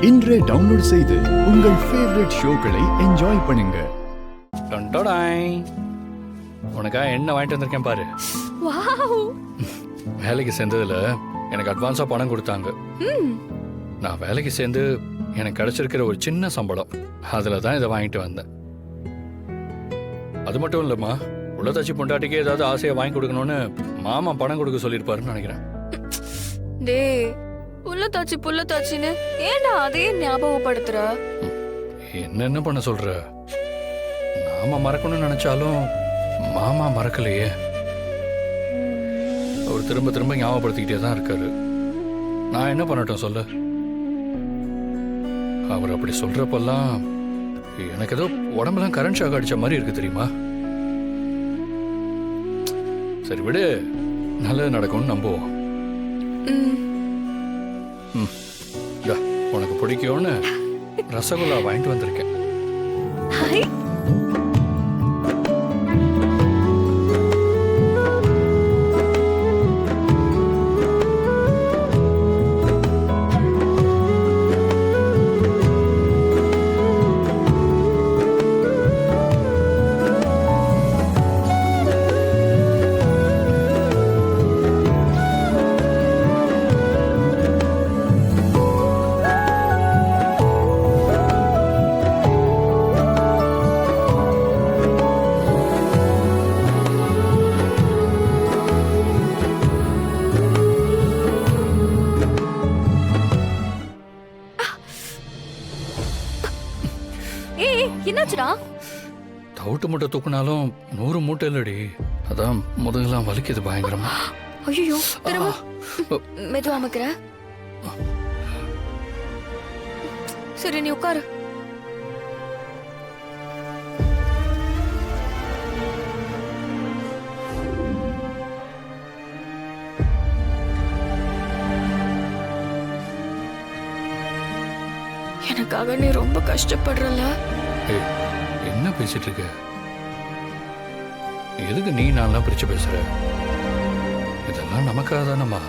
இன்றே டவுன்லோட் செய்து உங்கள் ஃபேவரட் ஷோக்களை என்ஜாய் பண்ணுங்க. உனக்கா என்ன வாங்கிட்டு வந்திருக்கேன் பாரு. வாவ், வேலைக்கு சேர்ந்ததுல எனக்கு அட்வான்ஸா பணம் கொடுத்தாங்க. நான் வேலைக்கு சேர்ந்து எனக்கு கிடைச்சிருக்கிற ஒரு சின்ன சம்பளம், அதுல தான் இதை வாங்கிட்டு வந்தேன். அது மட்டும் இல்லம்மா, உள்ளதாச்சி பொண்டாட்டிக்கு ஏதாவது ஆசையை வாங்கி கொடுக்கணும்னு மாமா பணம் கொடுக்க சொல்லியிருப்பாருன்னு நினைக்கிறேன். டேய் புள்ளத்தாச்சின்னு ஏன்டா அதையே ஞாபகப்படுத்துற? என்ன பண்ண சொல்ற? நாம மறக்கணும்னு நினைச்சாலும் மாமா மறக்கலையே. அவர் திரும்ப திரும்ப ஞாபகப்படுத்திக்கிட்டே தான் இருக்காரு. நான் என்ன பண்ணட்டும் சொல்லு? அவர் அப்படி சொல்றப்பெல்லாம் எனக்கு ஏதோ உடம்பெல்லாம் கரண்ட் ஷாக் அடிச்ச மாதிரி இருக்கு தெரியுமா? சரி விடு, நல்லது நடக்கும்னு நம்புவோம். உனக்கு பிடிக்கும்னு ரசகுல்லா வாங்கிட்டு வந்திருக்கேன். என்னாச்சுடா? தவிட்டு மூட்டை தூக்குனாலும் 100 மூட்டை இல்லடி, அதான் முதுகெல்லாம் வலிக்குது பயங்கரமா. ஐயோ, திரும்ப மெதுவா அமுக்குற. சரி நீ உட்காரு. எனக்காக நீ ரொம்ப கஷ்டப்படுறல. என்ன பேசிட்டு இருக்க? எதுக்கு நீ நான்லாம் பிரிச்சு பேசுற? இதெல்லாம் நமக்காக தானம்மா.